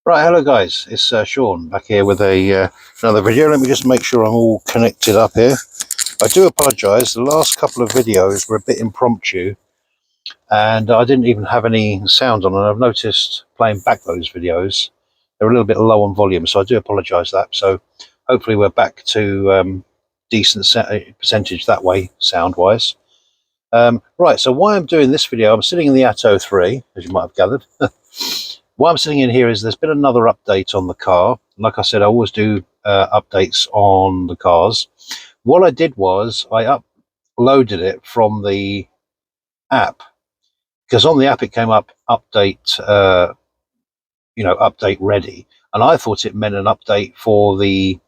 Right, hello guys, it's Sean back here with another video. Let me just make sure I'm all connected up here. I do apologise, the last couple of videos were a bit impromptu and I didn't even have any sound on, and I've noticed playing back those videos, they're a little bit low on volume, so I do apologise for that. So hopefully we're back to decent percentage that way, sound-wise. Right, so why I'm doing this video, I'm sitting in the Atto 3, as you might have gathered. Why I'm sitting in here is there's been another update on the car. Like I said, I always do updates on the cars. What I did was I uploaded it from the app, because on the app it came up update, update ready, and I thought it meant an update for the.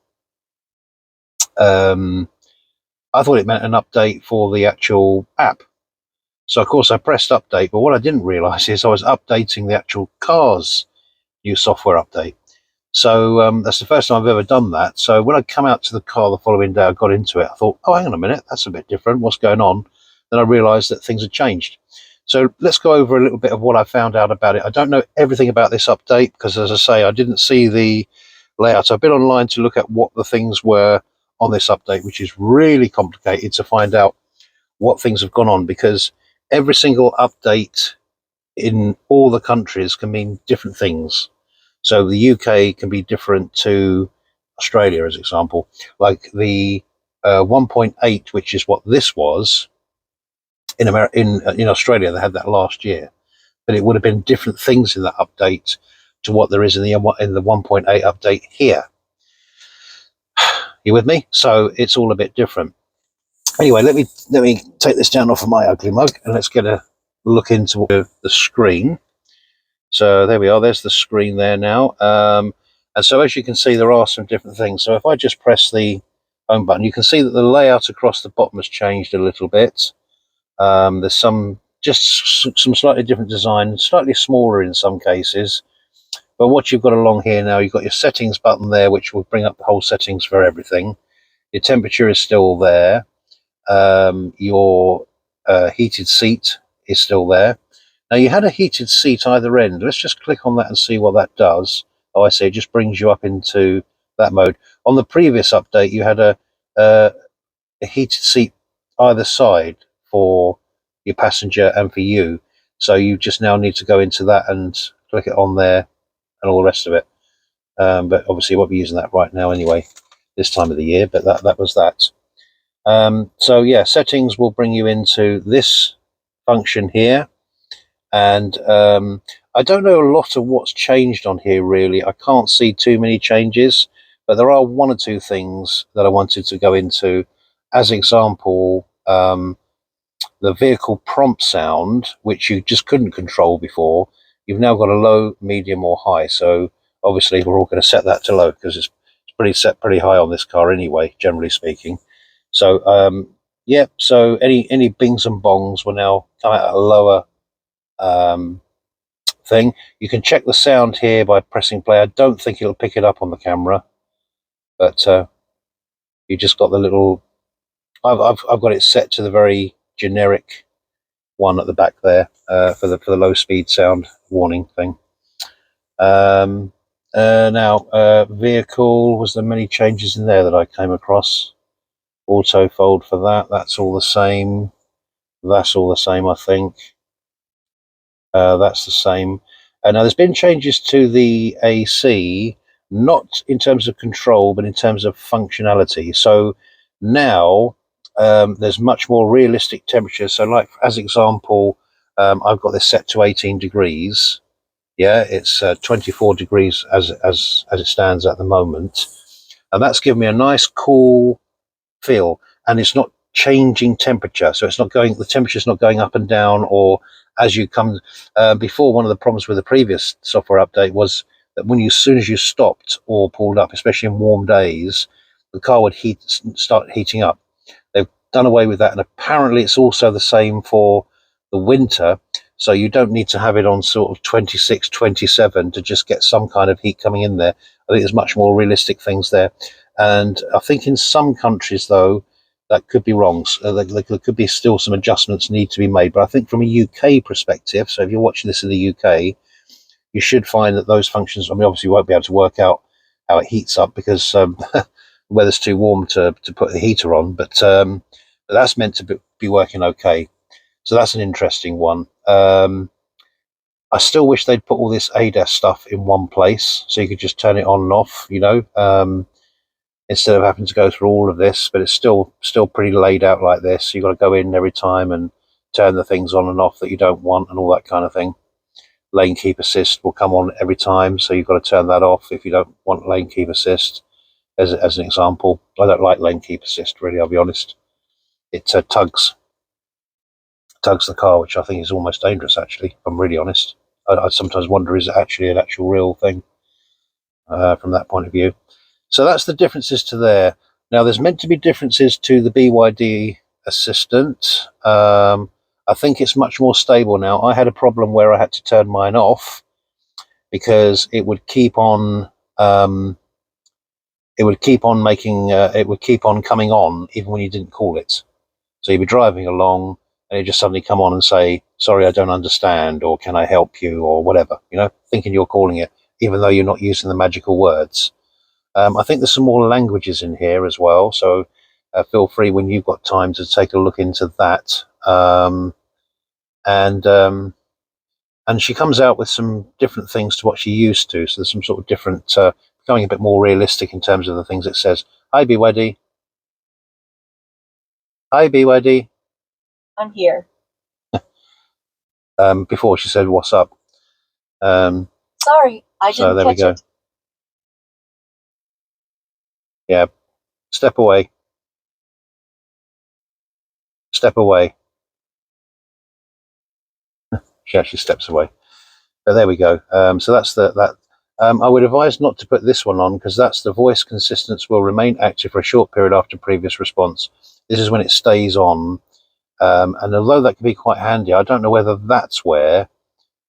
I thought it meant an update for the actual app. So of course I pressed update, but what I didn't realise is I was updating the actual car's new software update. So that's the first time I've ever done that. So when I come out to the car the following day, I got into it. I thought, oh, hang on a minute, that's a bit different. What's going on? Then I realised that things had changed. So let's go over a little bit of what I found out about it. I don't know everything about this update because, as I say, I didn't see the layout. I've been online to look at what the things were on this update, which is really complicated to find out what things have gone on, because every single update in all the countries can mean different things. So the UK can be different to Australia, as example. Like the 1.8, which is what this was in in Australia, they had that last year, but it would have been different things in that update to what there is in the 1.8 update here. You with me? So it's all a bit different. Anyway, let me take this down off of my ugly mug and let's get a look into the screen. So there we are, there's the screen there now. And so as you can see, there are some different things. So if I just press the home button, you can see that the layout across the bottom has changed a little bit. There's some slightly different design, slightly smaller in some cases. But what you've got along here now, you've got your settings button there, which will bring up the whole settings for everything. Your temperature is still there. Your heated seat is still there. Now you had a heated seat either end. Let's just click on that and see what that does. Oh, I see, it just brings you up into that mode. On the previous update, you had a heated seat either side for your passenger and for you. So you just now need to go into that and click it on there and all the rest of it. But obviously you won't be using that right now anyway, this time of the year, but that was that. So yeah, settings will bring you into this function here. And I don't know a lot of what's changed on here, really. I can't see too many changes, but there are one or two things that I wanted to go into. As example, the vehicle prompt sound, which you just couldn't control before, you've now got a low, medium, or high. So obviously we're all going to set that to low because it's set pretty high on this car anyway, generally speaking. So yeah, so any bings and bongs will now come out at a lower thing. You can check the sound here by pressing play. I don't think it'll pick it up on the camera, but you just got the little. I've got it set to the very generic one at the back there for the low speed sound warning thing. Now vehicle, was there many changes in there that I came across? Auto fold for that. That's all the same. That's all the same, I think. That's the same. Now there's been changes to the AC, not in terms of control, but in terms of functionality. So now there's much more realistic temperatures. So like, as example, I've got this set to 18 degrees. Yeah, it's 24 degrees as it stands at the moment. And that's given me a nice cool feel. And it's not changing temperature. So it's not going, the temperature's not going up and down, or as you come before. One of the problems with the previous software update was that as soon as you stopped or pulled up, especially in warm days, the car would start heating up. They've done away with that, and apparently it's also the same for the winter. So you don't need to have it on sort of 26, 27 to just get some kind of heat coming in there. I think there's much more realistic things there. And I think in some countries, though, that could be wrong. There could be still some adjustments need to be made. But I think from a UK perspective, so if you're watching this in the UK, you should find that those functions, I mean, obviously you won't be able to work out how it heats up because the weather's too warm to put the heater on, but that's meant to be working okay. So that's an interesting one. I still wish they'd put all this ADAS stuff in one place so you could just turn it on and off, instead of having to go through all of this, but it's still pretty laid out like this. You've got to go in every time and turn the things on and off that you don't want and all that kind of thing. Lane keep assist will come on every time, so you've got to turn that off if you don't want lane keep assist, as an example. I don't like lane keep assist, really, I'll be honest. It tugs the car, which I think is almost dangerous, actually, if I'm really honest. I sometimes wonder, is it actually an actual real thing from that point of view? So that's the differences to there. Now, there's meant to be differences to the BYD Assistant. I think it's much more stable now. I had a problem where I had to turn mine off because it would keep on coming on even when you didn't call it. So you'd be driving along and it'd just suddenly come on and say, sorry, I don't understand, or can I help you, or whatever, thinking you're calling it, even though you're not using the magical words. I think there's some more languages in here as well, so feel free when you've got time to take a look into that. And she comes out with some different things to what she used to, so there's some sort of different, becoming a bit more realistic in terms of the things it says. Hi, BYD. Hi, BYD. I'm here. Before she said, what's up? Sorry, I didn't so there we catch go. it. Yeah, step away. Step away. She actually steps away. But there we go. So that's that. I would advise not to put this one on because that's the voice consistence will remain active for a short period after previous response. This is when it stays on. And although that can be quite handy, I don't know whether that's where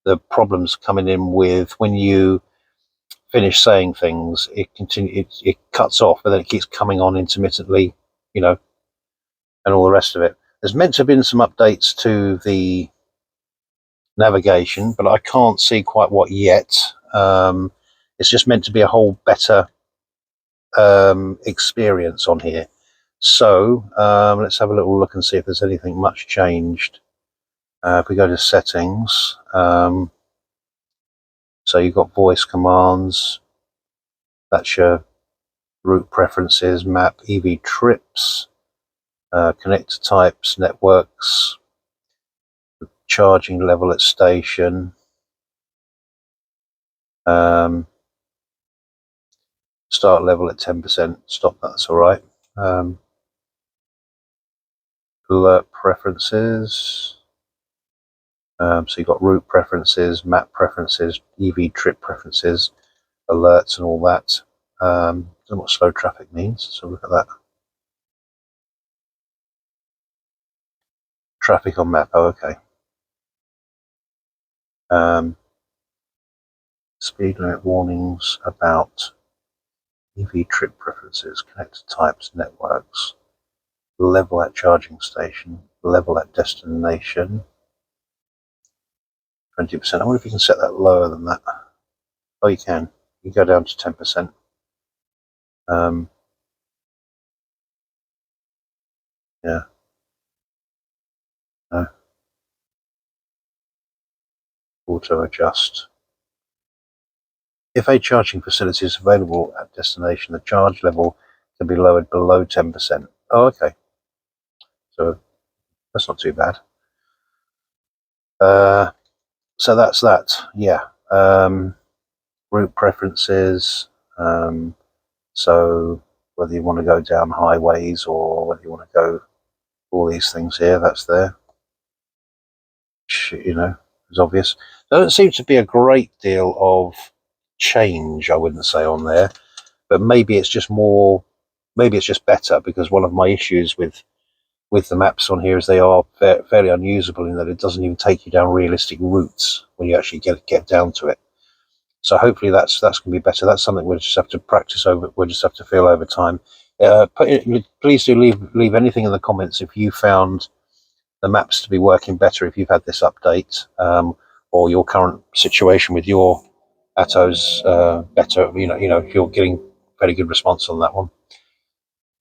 the problem's coming in with when you finish saying things, it cuts off, but then it keeps coming on intermittently, and all the rest of it. There's meant to have been some updates to the navigation, but I can't see quite what yet. It's just meant to be a whole better experience on here. So let's have a little look and see if there's anything much changed. If we go to settings, so you've got voice commands, that's your route preferences, map, EV trips, connector types, networks, charging level at station, start level at 10%, stop, that's all right. Alert preferences, so you've got route preferences, map preferences, EV trip preferences, alerts and all that. I don't know what slow traffic means, so look at that. Traffic on map, oh, okay. Speed limit warnings about EV trip preferences, connector types, networks, level at charging station, level at destination, 20%. I wonder if you can set that lower than that. Oh, you can. You go down to 10%. Yeah. No. Auto adjust. If a charging facility is available at destination, the charge level can be lowered below 10%. Oh, okay. So that's not too bad. So that's that. Yeah. Route preferences. So whether you want to go down highways or whether you want to go all these things here, that's there. Which, is obvious. There doesn't seem to be a great deal of change, I wouldn't say, on there, but maybe it's just better, because one of my issues with the maps on here is they are fairly unusable in that it doesn't even take you down realistic routes when you actually get down to it. So hopefully that's going to be better. That's something we'll just have to practice over. We'll just have to feel over time. Please do leave anything in the comments if you found the maps to be working better if you've had this update, or your current situation with your Atto's better. You're getting very good response on that one.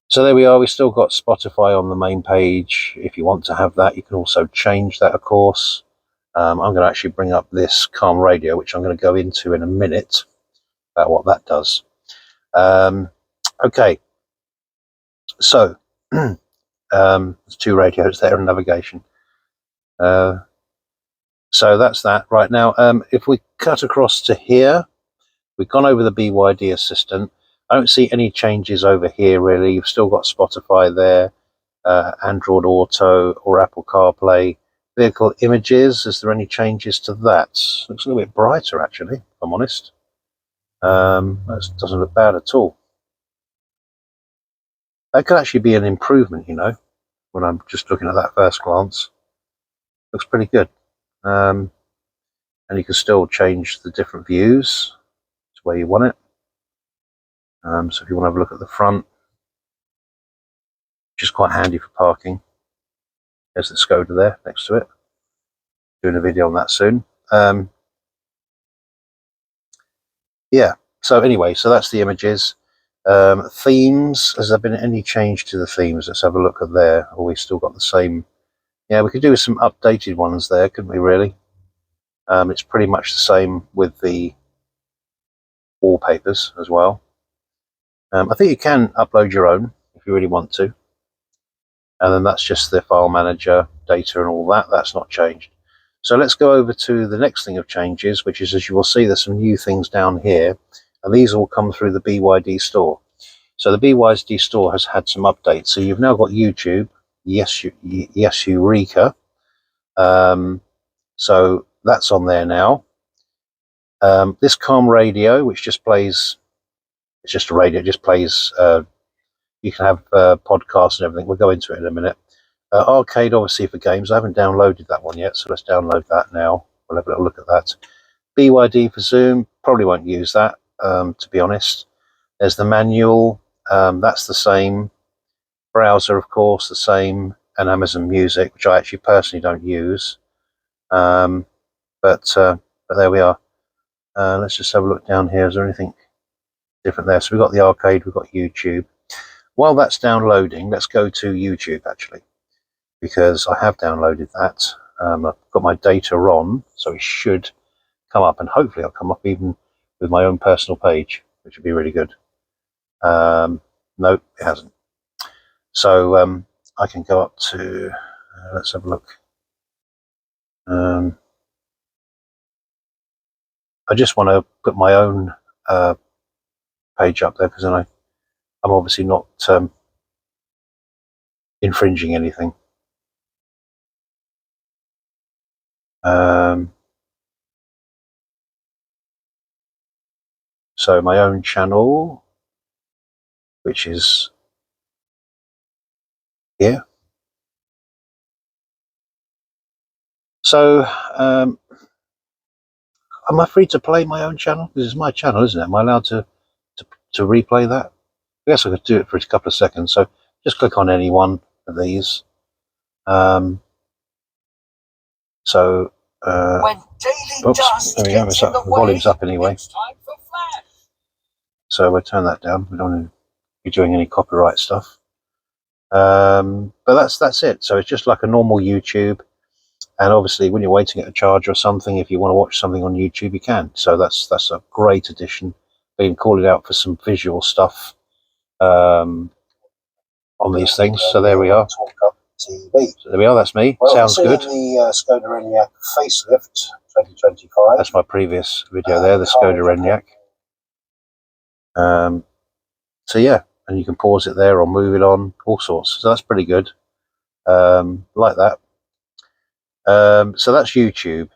So there we are. We still got Spotify on the main page. If you want to have that, you can also change that, of course. I'm going to actually bring up this Calm Radio, which I'm going to go into in a minute about what that does. Okay, so there's two radios there and navigation. So that's that. Right now, if we cut across to here, we've gone over the BYD assistant. I don't see any changes over here really. You've still got Spotify there, Android Auto or Apple CarPlay. Vehicle images, is there any changes to that? Looks a little bit brighter actually, if I'm honest. That doesn't look bad at all. That could actually be an improvement, when I'm just looking at that first glance. Looks pretty good. And you can still change the different views to where you want it. So if you want to have a look at the front, which is quite handy for parking. There's the Skoda there next to it. Doing a video on that soon. Yeah, so anyway, so that's the images. Themes, has there been any change to the themes? Let's have a look at there. Or we still got the same. Yeah, we could do with some updated ones there, couldn't we really? It's pretty much the same with the wallpapers as well. I think you can upload your own if you really want to. And then that's just the file manager, data and all that. That's not changed. So let's go over to the next thing of changes, which is, as you will see, there's some new things down here. And these all come through the BYD store. So the BYD store has had some updates. So you've now got YouTube, yes Eureka. So that's on there now. This Calm Radio, which just plays, it's just a radio, it just plays, you can have podcasts and everything. We'll go into it in a minute. Arcade, obviously, for games. I haven't downloaded that one yet, so let's download that now. We'll have a little look at that. BYD for Zoom, probably won't use that, to be honest. There's the manual, that's the same. Browser, of course, the same. And Amazon Music, which I actually personally don't use. But there we are. Let's just have a look down here. Is there anything different there? So we've got the arcade, we've got YouTube. While that's downloading, let's go to YouTube actually, because I have downloaded that. I've got my data on, so it should come up, and hopefully I'll come up even with my own personal page, which would be really good. Nope, it hasn't. So I can go up to, let's have a look. I just want to put my own page up there, because then I'm obviously not infringing anything. So my own channel, which is here. So am I free to play my own channel? This is my channel, isn't it? Am I allowed to replay that? I guess I could do it for a couple of seconds. So just click on any one of these. When daily dust there we go. The volume's up anyway. So we'll turn that down. We don't want to be doing any copyright stuff. But that's it. So it's just like a normal YouTube. And obviously, when you're waiting at a charge or something, if you want to watch something on YouTube, you can. So that's a great addition. We can call it out for some visual stuff on these things. So there we are. So there we are. That's me. Well, sounds good. The Skoda Enyaq facelift 2025. That's my previous video there. The Skoda Enyaq. So yeah, and you can pause it there or move it on, all sorts. So that's pretty good. Like that. So that's YouTube.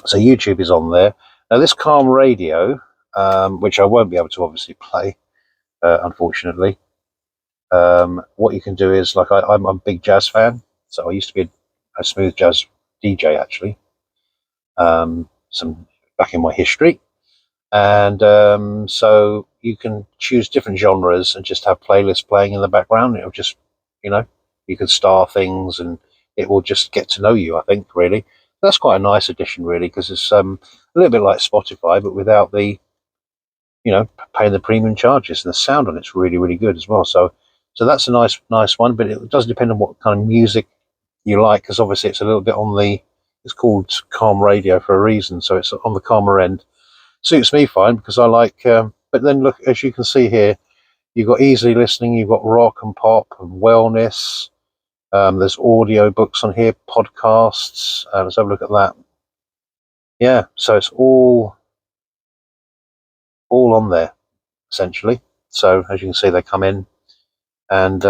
So YouTube is on there. Now this Calm Radio, which I won't be able to obviously play, unfortunately. What you can do is, like, I'm a big jazz fan, so I used to be a smooth jazz DJ actually. Some back in my history, and so you can choose different genres and just have playlists playing in the background. It'll just, you can star things and it will just get to know you, I think, really. That's quite a nice addition, really, because it's a little bit like Spotify, but without the, paying the premium charges, and the sound on it's really, really good as well. So that's a nice one, but it does depend on what kind of music you like, because obviously it's a little bit on the, it's called calm radio for a reason, so it's on the calmer end. Suits me fine because I like, but then look, as you can see here, you've got easy listening, you've got rock and pop and wellness. There's audio books on here, podcasts. Let's have a look at that. Yeah, so it's all on there essentially. So as you can see, they come in, and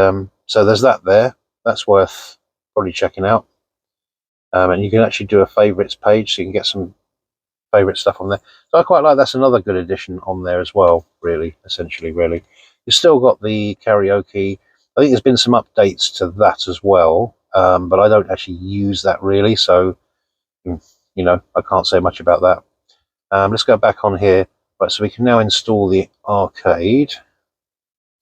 so there's that there. That's worth probably checking out. And you can actually do a favourites page, so you can get some favourite stuff on there. So I quite like that's another good addition on there as well. Really, essentially, really, you've still got the karaoke. I think there's been some updates to that as well, but I don't actually use that really, so I can't say much about that. Let's go back on here. Right, so we can now install the arcade.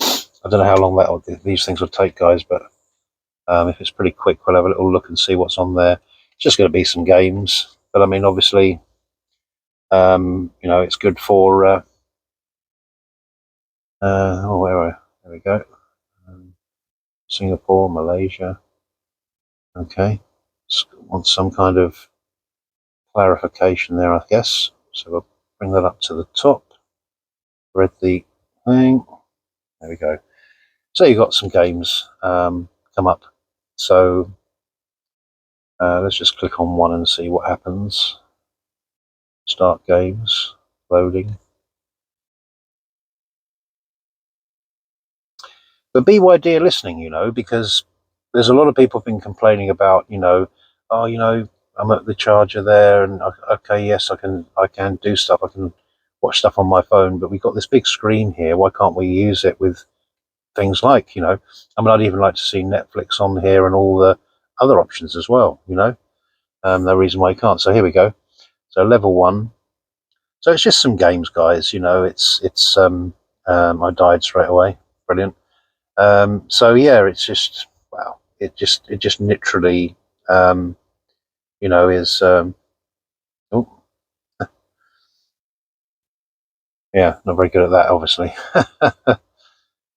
I don't know how long these things will take, guys, but if it's pretty quick, we'll have a little look and see what's on there. It's just going to be some games, but I mean, obviously, it's good for. There we go. Singapore, Malaysia. Okay, want some kind of clarification there, I guess. So we'll bring that up to the top. Read the thing. There we go. So you've got some games come up. So let's just click on one and see what happens. Start games, loading. But BYD are listening, because there's a lot of people have been complaining about, I'm at the charger there, and okay, yes, I can do stuff. I can watch stuff on my phone, but we've got this big screen here. Why can't we use it with things like, I'd even like to see Netflix on here and all the other options as well, no reason why you can't. So here we go. So level 1. So it's just some games, guys. It's I died straight away. Brilliant. So yeah, it's just wow. It just literally is oh yeah, not very good at that, obviously.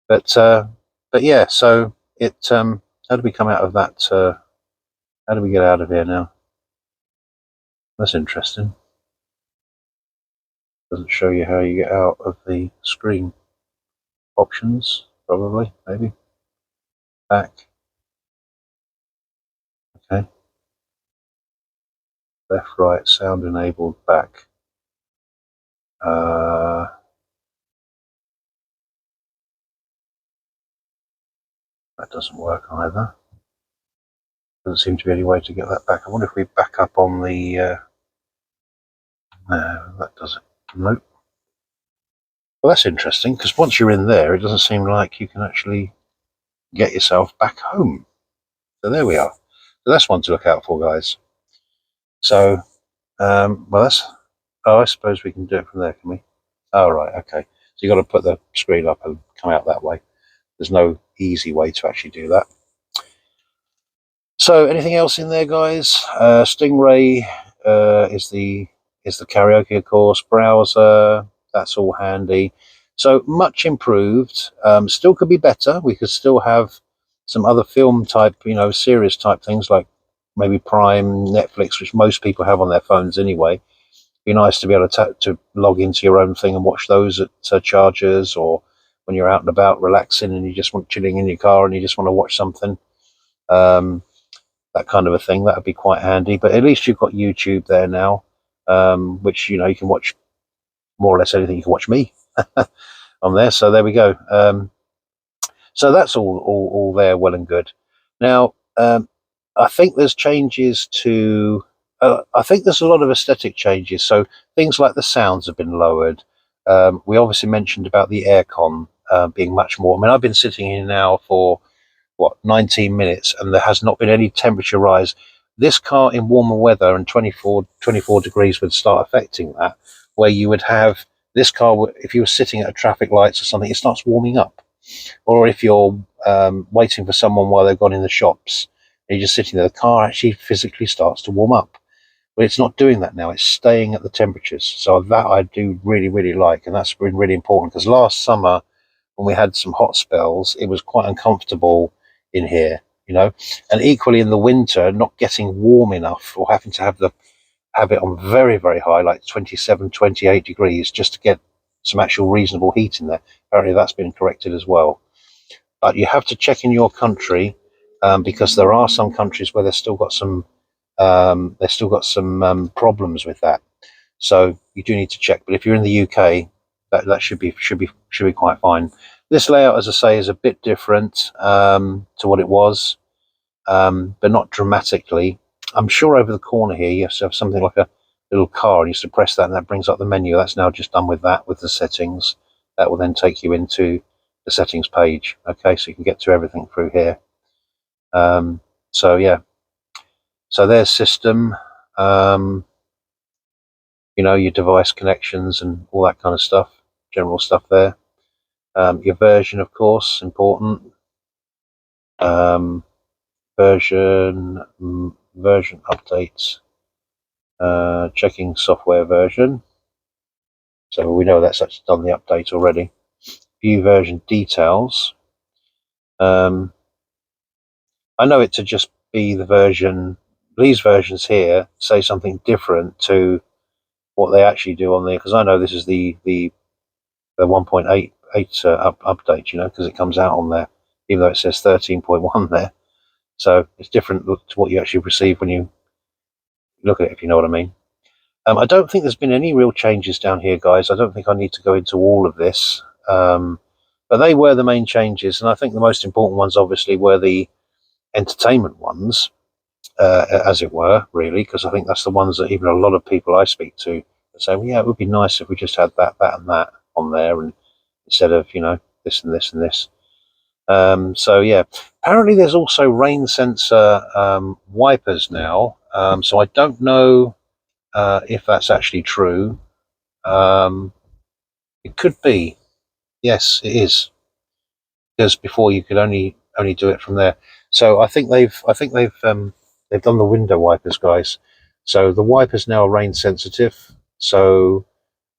But yeah, so it how do we come out of that? How do we get out of here now? That's interesting. Doesn't show you how you get out of the screen. Options, probably, maybe. Back. Okay. Left, right, sound enabled, back. That doesn't work either. Doesn't seem to be any way to get that back. I wonder if we back up on the. No, that doesn't. Nope. Well, that's interesting because once you're in there, it doesn't seem like you can actually get yourself back home. So there we are. So that's one to look out for, guys. So, well, that's. Oh, I suppose we can do it from there, can we? Oh, right. Okay. So you got to put the screen up and come out that way. There's no easy way to actually do that. So anything else in there, guys? Stingray is the karaoke, of course. Browser, that's all handy. So much improved. Still could be better. We could still have some other film type, series type things like maybe Prime, Netflix, which most people have on their phones anyway. Be nice to be able to log into your own thing and watch those at chargers, or when you're out and about relaxing and you just want chilling in your car and you just want to watch something. That kind of a thing, that would be quite handy. But at least you've got YouTube there now, which you can watch more or less anything. You can watch me on there. So there we go. So that's all there, well and good. Now, I think there's changes to. I think there's a lot of aesthetic changes. So things like the sounds have been lowered. We obviously mentioned about the aircon being much more. I mean, I've been sitting here now for 19 minutes, and there has not been any temperature rise. This car in warmer weather and 24 degrees would start affecting that, where you would have this car, if you were sitting at a traffic lights or something, it starts warming up. Or if you're waiting for someone while they've gone in the shops, and you're just sitting there, the car actually physically starts to warm up. But it's not doing that now. It's staying at the temperatures. So that I do really, really like. And that's been really important, because last summer when we had some hot spells, it was quite uncomfortable in here, you know. And equally in the winter, not getting warm enough, or having to have it on very, very high, like 27, 28 degrees, just to get some actual reasonable heat in there. Apparently that's been corrected as well. But you have to check in your country, because there are some countries where they've still got some problems with that. So you do need to check. But if you're in the UK, that should be quite fine. This layout, as I say, is a bit different to what it was, but not dramatically. I'm sure over the corner here you have to have something like a little car, and you used to press that, and that brings up the menu. That's now just done with that, with the settings. That will then take you into the settings page. Okay, so you can get to everything through here. So yeah, so there's system. You know, your device connections and all that kind of stuff, general stuff there. Your version, of course, important. Version updates. Checking software version. So we know that's actually done the update already. View version details. I know it to just be the version. These versions here say something different to what they actually do on there, because I know this is the 1.8 update, you know, because it comes out on there, even though it says 13.1 there. So it's different to what you actually receive when you look at it, if you know what I mean. I don't think there's been any real changes down here, guys. I don't think I need to go into all of this, but they were the main changes, and I think the most important ones obviously were the entertainment ones, as it were, really, because I think that's the ones that even a lot of people I speak to say, well, yeah, it would be nice if we just had that, and that on there, and instead of, you know, this and this and this. So yeah, apparently there's also rain sensor wipers now. So I don't know if that's actually true. It could be. Yes, it is, because before you could only do it from there. So they've done the window wipers, guys. So the wipers now are rain sensitive. So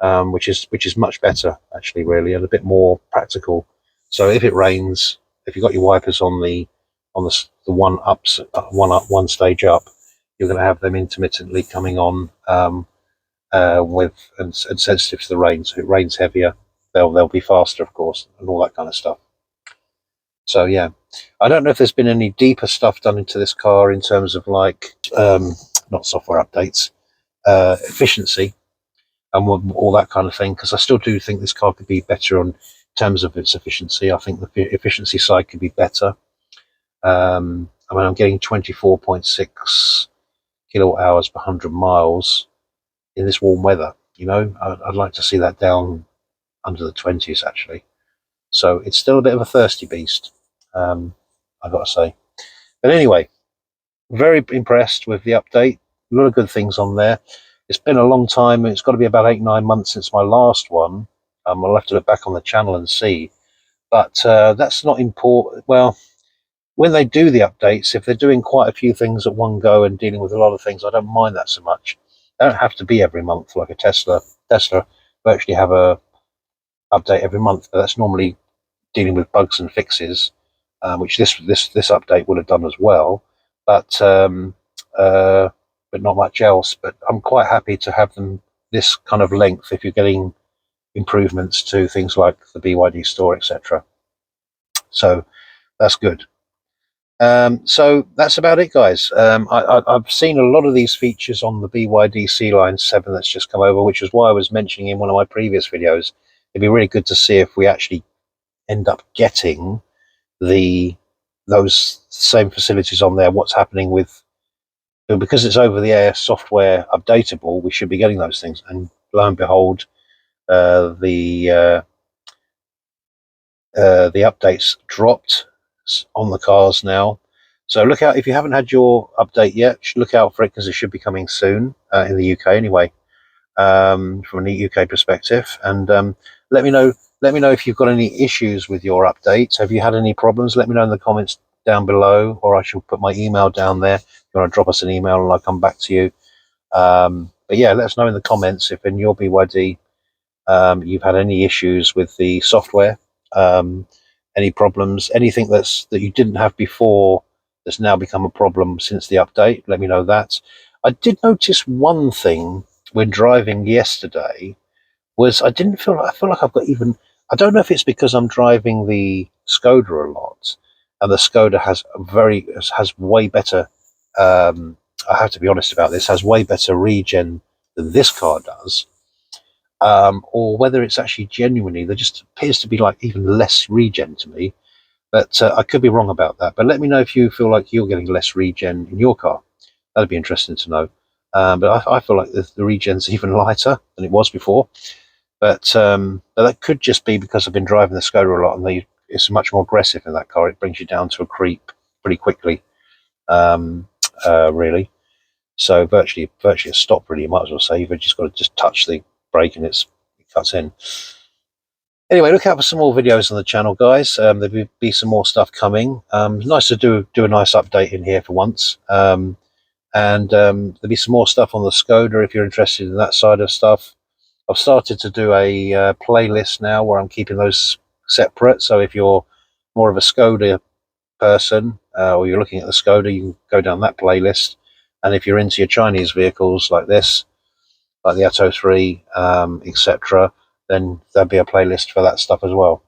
which is much better, actually, really, and a bit more practical. So if it rains, if you've got your wipers on the one stage up, you're going to have them intermittently coming on, with and sensitive to the rain. So if it rains heavier, they'll be faster, of course, and all that kind of stuff. So yeah, I don't know if there's been any deeper stuff done into this car in terms of like not software updates, efficiency, and all that kind of thing, because I still do think this car could be better on terms of its efficiency. I think the efficiency side could be better. I mean, I'm getting 24.6 kilowatt hours per 100 miles in this warm weather. You know, I'd like to see that down under the 20s, actually. So it's still a bit of a thirsty beast, I've got to say. But anyway, very impressed with the update. A lot of good things on there. It's been a long time. It's got to be about 8-9 months since my last one. I'll have to look back on the channel and see. But that's not important. Well, when they do the updates, if they're doing quite a few things at one go and dealing with a lot of things, I don't mind that so much. They don't have to be every month like a Tesla. Tesla virtually have a update every month, but that's normally dealing with bugs and fixes, which this update would have done as well. But not much else. But I'm quite happy to have them this kind of length if you're getting improvements to things like the BYD store, etc. So that's good. So that's about it, guys. I've seen a lot of these features on the BYD C-Line 7 that's just come over, which is why I was mentioning in one of my previous videos. It'd be really good to see if we actually end up getting those same facilities on there. What's happening with, because it's over the air software updatable, we should be getting those things. And lo and behold, the updates dropped on the cars now. So look out, if you haven't had your update yet, look out for it, because it should be coming soon, in the UK anyway, from a UK perspective. And let me know if you've got any issues with your updates. Have you had any problems? Let me know in the comments down below, or I shall put my email down there if you want to drop us an email and I'll come back to you. But yeah, let us know in the comments if in your BYD you've had any issues with the software, any problems, anything that you didn't have before that's now become a problem since the update. Let me know that. I did notice one thing when driving yesterday was I didn't feel I feel like I've got even. I don't know if it's because I'm driving the Skoda a lot, and the Skoda has way better. I have to be honest about this. Has way better regen than this car does, or whether it's actually genuinely there just appears to be like even less regen to me. But I could be wrong about that. But let me know if you feel like you're getting less regen in your car. That'd be interesting to know. But I feel like the regen's even lighter than it was before. But that could just be because I've been driving the Skoda a lot, and it's much more aggressive in that car. It brings you down to a creep pretty quickly, really. So virtually a stop. Really, you might as well say you've just got to just touch the brake and it cuts in. Anyway, look out for some more videos on the channel, guys. There'll be some more stuff coming. Nice to do a nice update in here for once. And there'll be some more stuff on the Skoda if you're interested in that side of stuff. I've started to do a playlist now where I'm keeping those separate. So if you're more of a Skoda person or you're looking at the Skoda, you can go down that playlist. And if you're into your Chinese vehicles like this, like the Atto 3, etc., then there'll be a playlist for that stuff as well.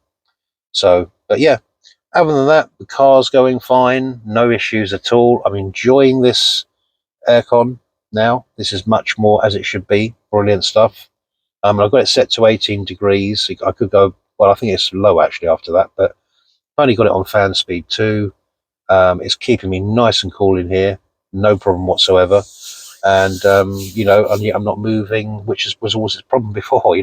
So, but yeah, other than that, the car's going fine, no issues at all. I'm enjoying this aircon now. This is much more as it should be. Brilliant stuff. I've got it set to 18 degrees. I could go, well, I think it's low actually after that, but I've only got it on fan speed 2. It's keeping me nice and cool in here, no problem whatsoever. And I'm not moving, which was always a problem before.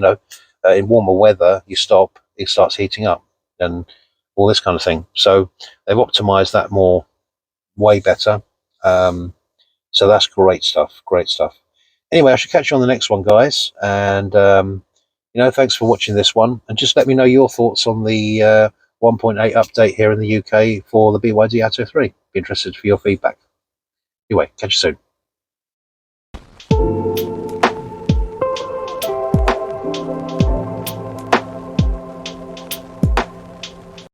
In warmer weather, you stop, it starts heating up, and all this kind of thing. So they've optimized that way better. So that's great stuff. Great stuff. Anyway, I should catch you on the next one, guys. And thanks for watching this one. And just let me know your thoughts on the 1.8 update here in the UK for the BYD Atto 3. Be interested for your feedback. Anyway, catch you soon.